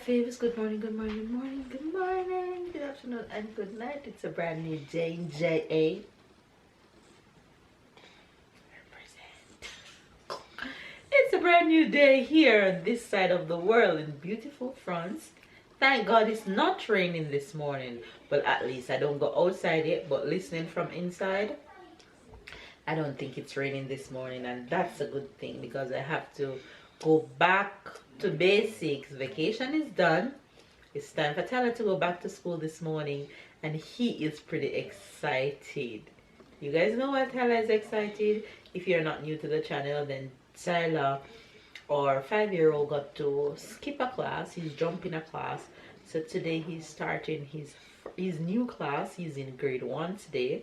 Delaveaus. Good morning, good morning, good morning, good morning, good afternoon, and good night. It's a brand new day in JA. It's a brand new day here on this side of the world in beautiful France. Thank God it's not raining this morning. Well, at least I don't go outside yet, but listening from inside, I don't think it's raining this morning, and that's a good thing because I have to go back to basics. Vacation is done. It's time for Tyler to go back to school this morning, and he is pretty excited. You guys know why Tyler is excited? If you're not new to the channel, then Tyler, our 5-year-old, got to skip a class. He's jumping a class. So today he's starting his new class. He's in grade 1 today,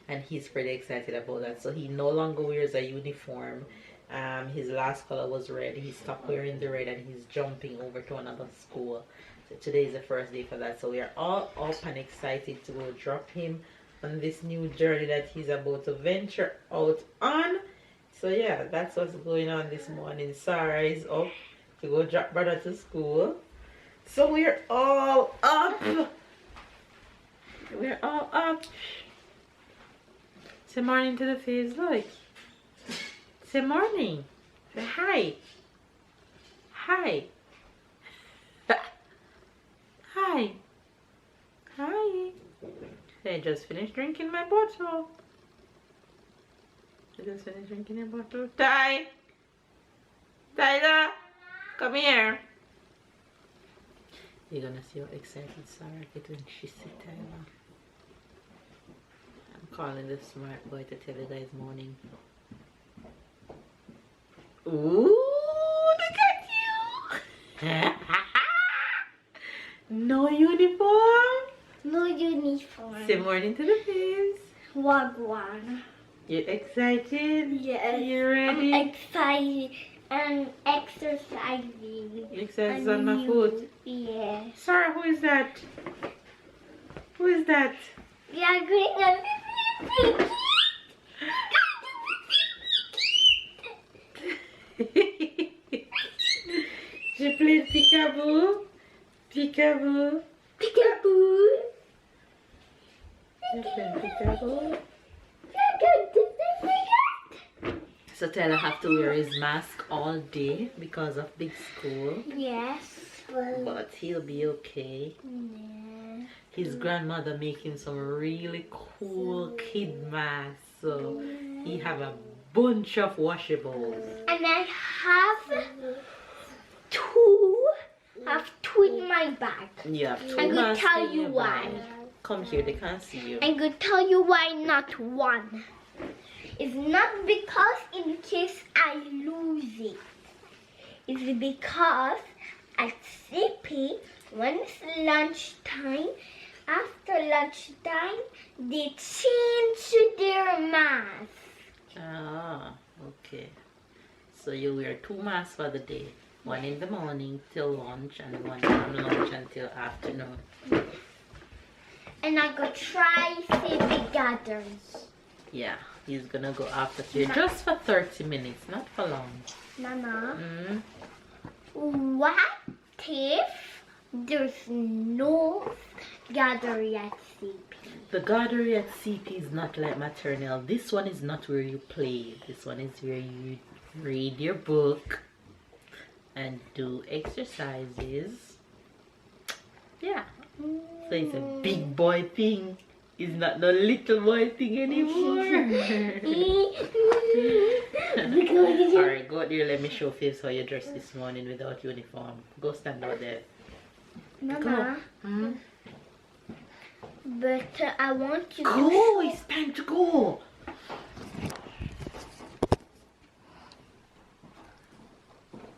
and he's pretty excited about that. So he no longer wears a uniform. His last color was red. He stopped wearing the red, and he's jumping over to another school. So today is the first day for that. So we are all up and excited to go drop him on this new journey that he's about to venture out on. So yeah, that's what's going on this morning. Sarah is up to go drop brother to school. So we're all up. We're all up. Say morning to the face, look. Say morning. Say hi. Hi. Hi. Hi. I just finished drinking my bottle. I just finished drinking your bottle. Ty! Tyler! Come here. You're gonna see how excited Sarah gets when she sees Tyler. I'm calling the smart boy to tell you guys morning. Ooh, look at you! No uniform? No uniform. Say morning to the face. Wagwan. You excited? Yes. You ready? I'm excited and exercising. Exercise on my foot. Yes. Sarah, who is that? Who is that? We are going on She played peekaboo. Peekaboo. peekaboo. You played peekaboo. So Tyler have to wear his mask all day because of big school. Yes. But he'll be okay. Yeah. His grandmother make him some really cool kid masks. So he have a bunch of washables. And I have two in my bag. You have two I'm gonna masks tell in you your why. bag. Come here, they can't see you. I'm gonna tell you why not one. It's not because in case I lose it. It's because at CP, when it's lunchtime, after lunchtime, they change their mask. Ah, okay. So you wear two masks for the day. One in the morning till lunch, and one from lunch until afternoon. And I go try CP gatherings. Yeah, he's gonna go after here just for 30 minutes, not for long. Mama, Mm. what if there's no gathering at CP? The gallery at CP is not like maternal. This one is not where you play. This one is where you read your book and do exercises. Yeah. So it's a big boy thing. It's not the little boy thing anymore. Alright, go out there. Let me show Fibs how you dressed this morning without uniform. Go stand out there. Mama, Go. but I want you Go! It's time to go.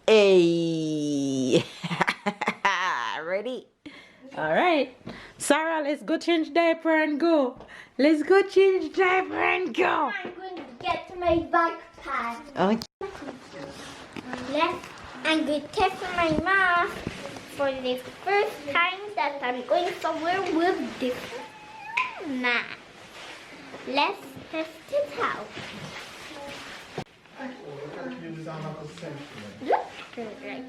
Hey. Ready? Alright. Sarah, let's go change diaper and go. Let's go change diaper and go. I'm going to get my backpack. Okay. I'm going to test my mask for the first time that I'm going somewhere with this mask. Let's test it out. Look good, right?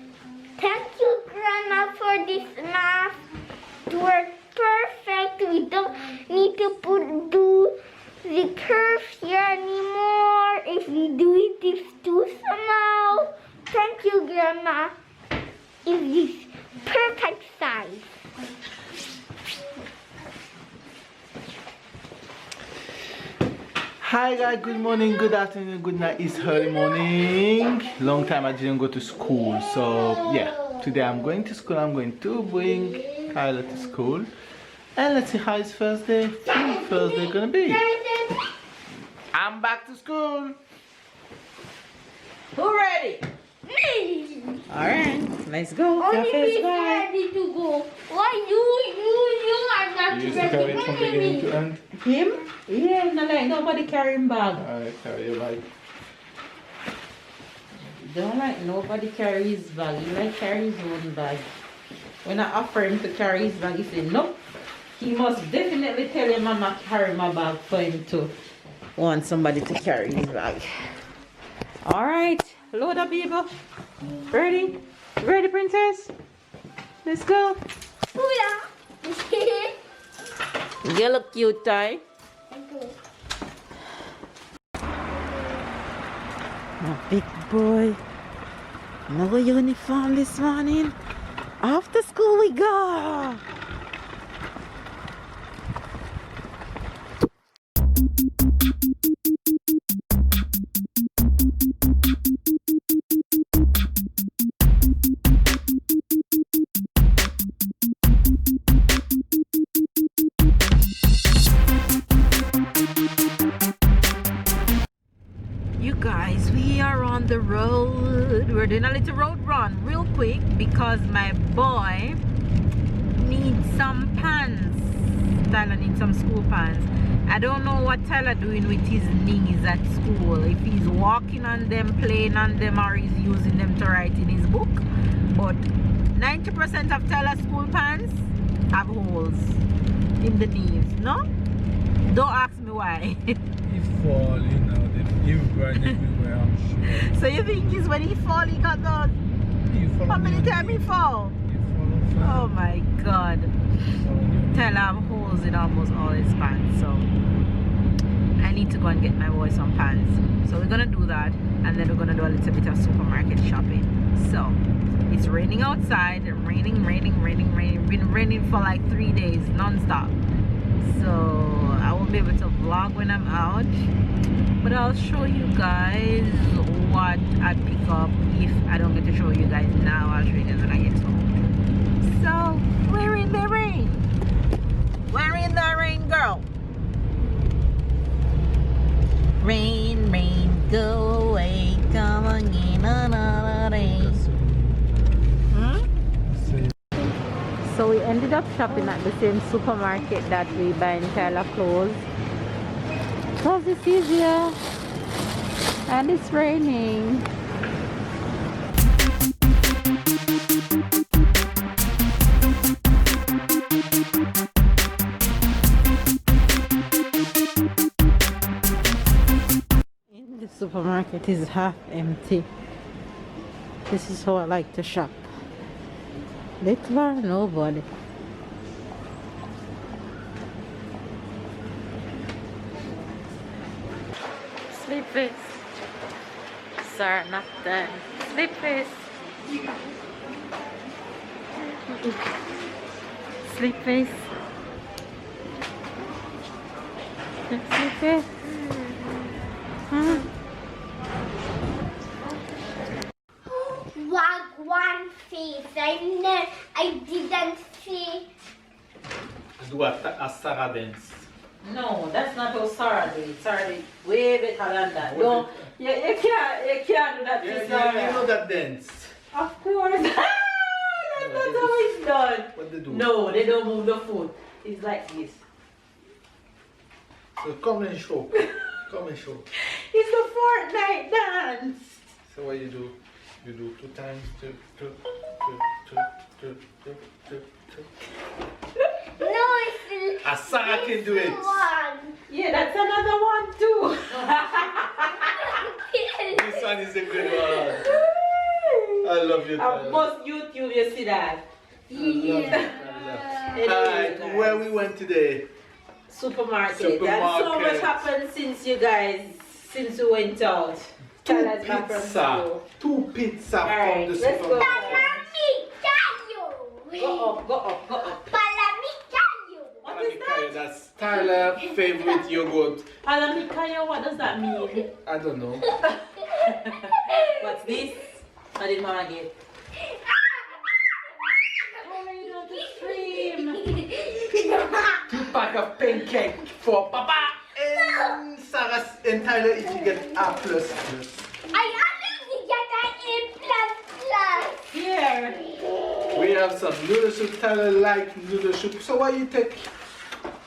Thank you, Grandma, for this math. It worked perfect. We don't need to do the curve here anymore. If we do it this too somehow. Thank you, Grandma. Is this perfect size? Hi guys, good morning, good afternoon, good night. It's early morning. Long time I didn't go to school, so yeah, today I'm going to school. I'm going to bring Kyla to school, and let's see how his first day gonna be. I'm back to school. Who ready? Me. Alright, let's go. Only Cafe's me gone. ready to go. Why you are not You used to carry it from beginning to end? Him? Yeah, no, like nobody carrying bag. Alright, carry your bag. Don't like nobody carry his bag. He like carry his own bag. When I offer him to carry his bag, he said nope. He must definitely tell your mama carry my bag for him to want somebody to carry his bag. Alright, load up, baby. Ready? Ready, princess? Let's go. Oh, yeah. You look cute, Ty. Oh, big boy. No uniform this morning. After school we go. You guys, we are on the road. We're doing a little road run real quick because my boy needs some pants. Tyler needs some school pants. I don't know what Tyler doing with his knees at school. If he's walking on them, playing on them, or he's using them to write in his book. But 90% of Tyler's school pants have holes in the knees. No? Don't ask me why. He fall, you know, they burn everywhere, I'm sure. So you think it's when he fall he got those? How many times he fall? Oh my god. Tyler have holes in almost all his pants, so I need to go and get my boy some pants. So we're gonna do that, and then we're gonna do a little bit of supermarket shopping. So it's raining outside, raining. Been raining for like 3 days non-stop. So I won't be able to vlog when I'm out, but I'll show you guys what I pick up. If I don't get to show you guys now, I'll show you guys when I get home. So we're in the rain. We're in the rain, girl. Rain, go away, come again another day. So we ended up shopping at the same supermarket that we buy in Tyler clothes. Because it's easier and it's raining. In the supermarket is half empty. This is how I like to shop. Little or nobody. Sleep face. Sir, not done. Sleep face. Sleep face. Sleep face. Huh? One face. I didn't see. Do a Sarah dance. No, that's not how Sarah did it. Sarah did way better than that. No, you can't do that to Sarah. You know that dance. Of course. That's not how it's done. What they do? No, they don't move the foot. It's like this. So come and show. Come and show. It's a fortnight dance. So what you do? You do 2 times, two. No, it's A Sarah can do it. one. Yeah, that's another one too. This one is a good one. I love you, Tyler. Most YouTube, you see that. Alright, where we went today? Supermarket. And so much happened since we went out. Tyler's back from school. 2 pizza Alright, from the let's go. supermarket. Go up. What is that? That's Tyler's favorite yogurt. Palamikayo, what does that mean? I don't know. What's this? I didn't want to get. Oh, you don't scream. 2 pack of pancake for Papa and Sarah and Tyler if you get A++. I already get an A++. Here. We have some noodle soup. Tyler like noodle soup. So why you take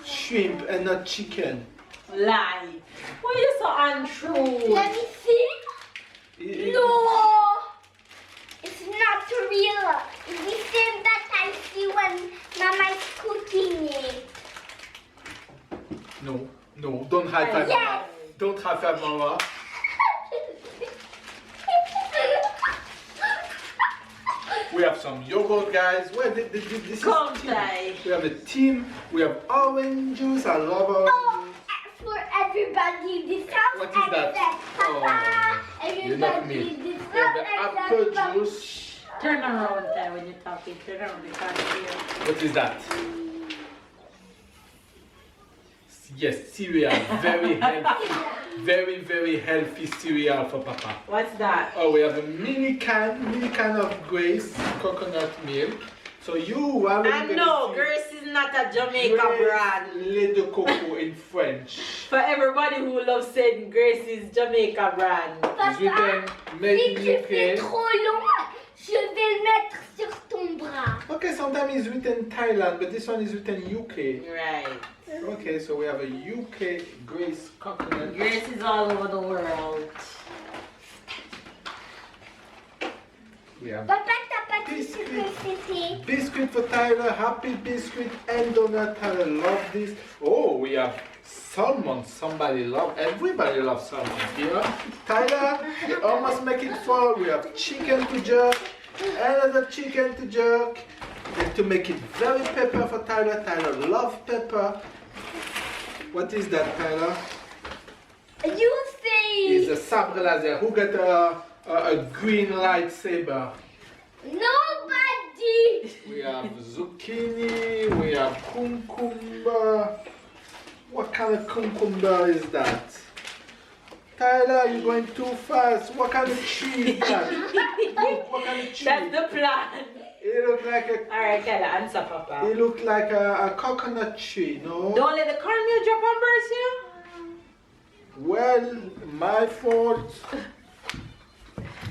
shrimp and not chicken? Lie. Why you so untrue? Let me see. No, it's not real. It's the same that I see when Mama is cooking it. No, don't high five. Yes. Mama. Don't high five, Mama. We have some yogurt, guys. Where this is team. We have a team. We have orange juice. I love orange Oh, juice. for everybody, this house. What is that? You're not me. We have the apple juice. Turn around there when you're talking. Turn around, you can't hear. What is that? Yes, cereal. Very healthy. Very healthy cereal for Papa. What's that? Oh, we have a mini can of Grace coconut milk. So you are And no, Grace is not a Jamaica brand. Lait de coco in French. For everybody who loves saying Grace is Jamaica brand. It's written made Si in tu fais UK. trop long, je vais le mettre sur ton bras. Okay, sometimes it's written Thailand, but this one is written UK. Right. Okay, so we have a UK Grace coconut. Grace is all over the world. We have Papa, t'as pas dit ce que biscuit. c'était. Biscuit for Tyler, happy biscuit and donut. Tyler love this. Oh, we have salmon. Everybody loves salmon here. Tyler, we almost make it full. We have chicken to jerk, another chicken to jerk. And to make it very pepper for Tyler. Tyler loves pepper. What is that, Tyler? You say. It's a sabre laser. Who got a green lightsaber? Nobody. We have zucchini, we have cucumber. What kind of cucumber is that? Tyler, you're going too fast. What kind of tree is that? What kind of tree? That's the plan. It looks like Alright, Tyler, answer Papa. it look like a coconut tree, no? Don't let the cornmeal drop on burst you. Well, my fault.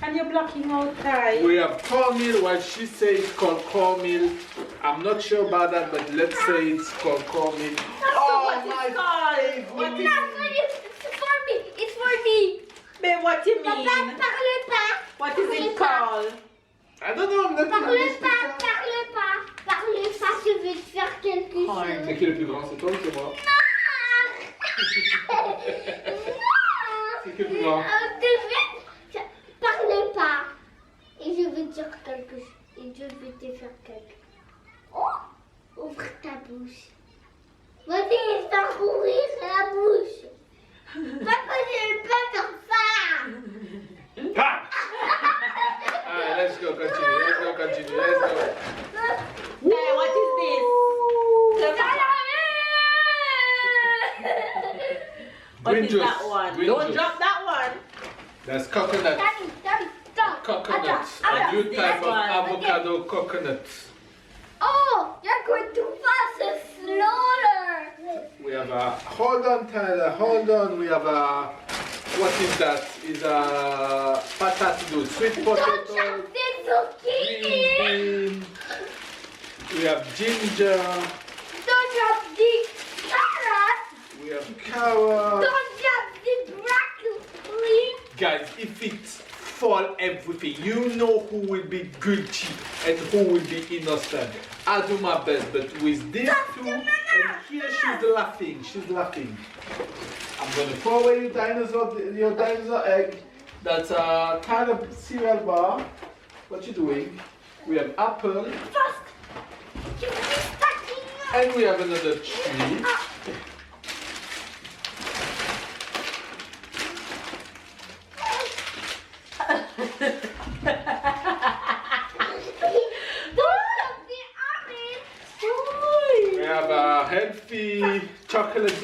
And you're blocking out Ty. We have cornmeal. What she says it's called cornmeal. I'm not sure about that, but let's say it's called cornmeal. What is it called? What It's is not for you. It's for me. It's for me. Babe, what you Papa, mean? parle pas. What is it called? I don't know. I'm not Parle English pas, speaker. parle pas. Parle pas, je vais te faire quelque Corn. chose. C'est qui le plus grand? C'est toi ou c'est moi? C'est qui le plus grand? Parle pas. Et je vais te dire quelque chose. Et je vais te faire quelque chose. Oh, ouvre ta bouche. Vas-y, fais courir la bouche. Papa, je ne vais pas faire ça. Ha! Alright, let's go. Continue. Let's go. Hey, what is this? What Green is juice. that one? Green Don't juice. drop that one. That's coconut. Daddy, stop. Coconut. A new this type of one. avocado coconut. Oh, you're going too fast. Slower. We have a. Hold on, Tyler. Hold on. We have a. What is that? Is a potato, sweet Don't potato, drop the green zucchini. bean. We have ginger. Don't drop the carrot. We have carrot. Don't drop the broccoli. Guys, if it fall everything, you know who will be guilty and who will be innocent. I'll do my best, but with these two, and here she's laughing. I'm gonna throw away your dinosaur egg. That's a Tyler cereal bar. What you doing? We have apple. First, you be starting. And we have another tree. We have a healthy chocolate.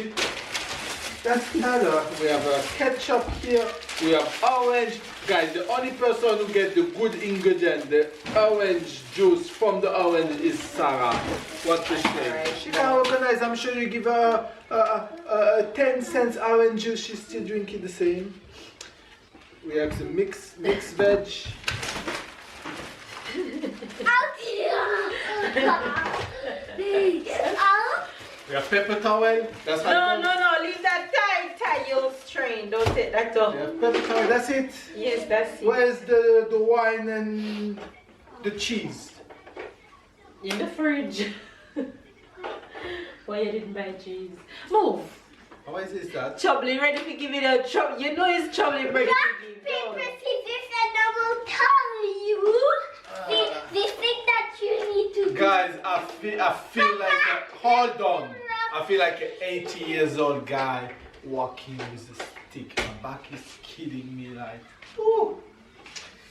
That's Tyler. We have a ketchup here. We have orange. Guys, the only person who gets the good ingredient, the orange juice from the orange is Sarah. What you say? She can organize. I'm sure you give her a 10 cents orange juice. She's still drinking the same. We have some mixed veg. We have pepper towel. That's how No, leave that tie, you'll strain. Don't take that off. We have pepper towel. That's it. Yes, that's it. Where's the wine and the cheese? In the fridge. Why you didn't buy cheese? Move. Why is that? Chubbly ready to give it a chub. You know it's Chubbly ready Rock, to give. paper, Go. scissors, and I will tell you the thing that you need to do. Guys, I feel like hold on. I feel like an 80 years old guy walking with a stick. My back is killing me like. Ooh.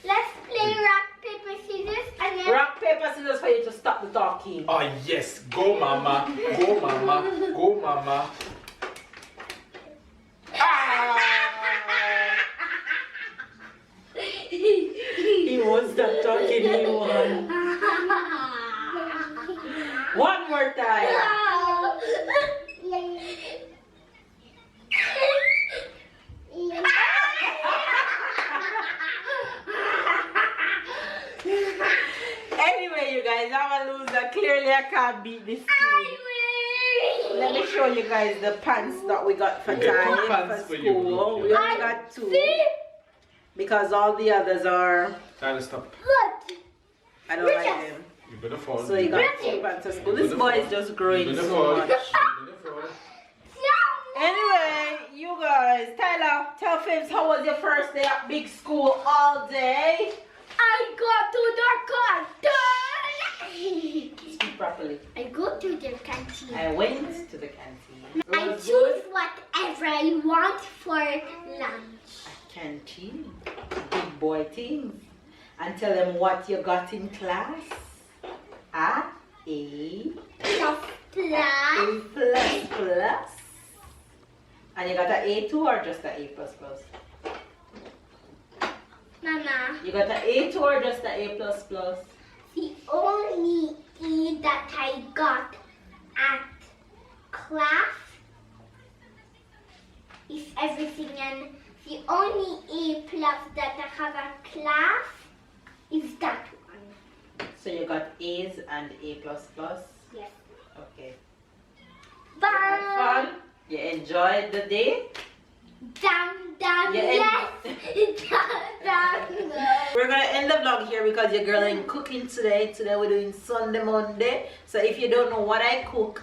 Let's play rock, paper, scissors, and then Rock, paper, scissors for you to stop the talking. Oh yes, go mama, go mama, go mama. Ah! He won't stop talking, he won. One more time. Anyway, you guys, I'm a loser. Clearly, I can't beat this game. Let me show you guys the pants that we got for Okay, time two pants for for you, school. Brooke, We only got two because all the others are. Tyler, stop. Look, I don't like them. You're gonna fall. So you got two pants for school. This boy is just growing You're gonna so fall. much. You're gonna fall. Anyway, you guys, Tyler, tell Fibs how was your first day at big school all day? I go to the canteen. Speak properly. I go to the canteen. I went to the canteen. I choose whatever I want for lunch. Canteen, big boy things, and tell them what you got in class. A Plus, A plus. And you got an A2 or just an A plus plus? Mama, You got an A2 or just an A plus plus? the only E that I got at class is everything, and the only A plus that I have at class is that one. So you got A's and A plus plus? Yes. Okay. You had Down, fun? You enjoyed the day? down, Yeah, yes. down. We're gonna end the vlog here because your girl ain't cooking today. Today we're doing Sunday Monday. So if you don't know what I cook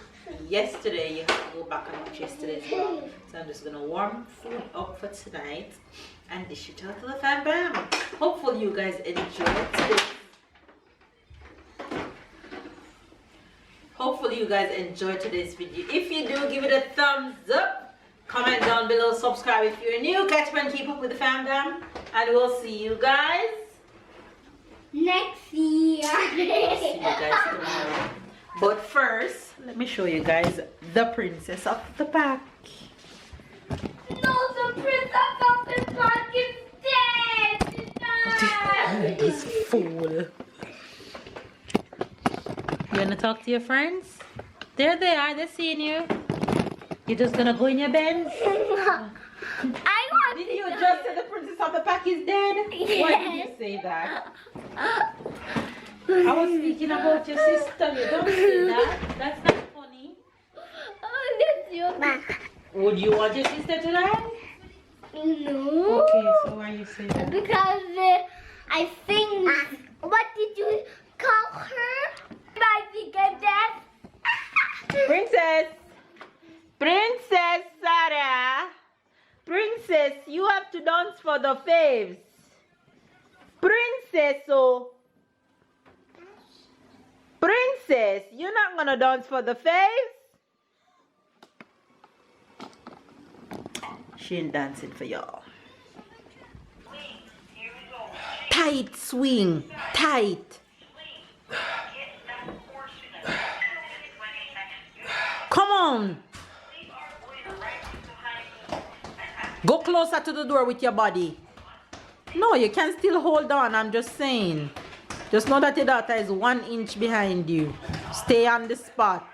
yesterday, you have to go back and watch yesterday's vlog. So I'm just gonna warm food up for tonight and dish it out to the fam bam. Hopefully you guys enjoyed today. Hopefully you guys enjoyed today's video. If you do, give it a thumbs up. Comment down below, subscribe if you're new. Catch up and keep up with the fam bam. And we'll see you guys Next year. see you guys tomorrow. But first, let me show you guys the princess of the pack. No, the princess of the park is dead. This fool. You wanna talk to your friends? There they are, they're seeing you. You're just gonna go in your Benz? I want. Did you just say the princess of the pack is dead? Why did you say that? I was speaking about your sister. You don't say that. That's not funny. Oh, that's your. Would you want your sister to die? No. Okay, so why you say that? Because I think. What did you call her? My bigger death. Princess! Princess Sarah! Princess, you have to dance for the faves. Princess, oh. princess, you're not gonna dance for the face? She ain't dancing for y'all. Tight swing, tight. Come on. Go closer to the door with your body. No, you can still hold on. I'm just saying. Just know that your daughter is 1 inch behind you. Stay on the spot.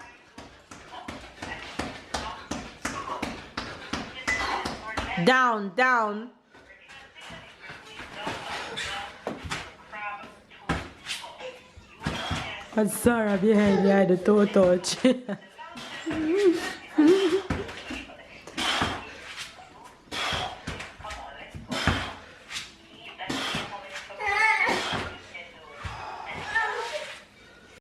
Down, down. And Sarah behind me had the toe touch.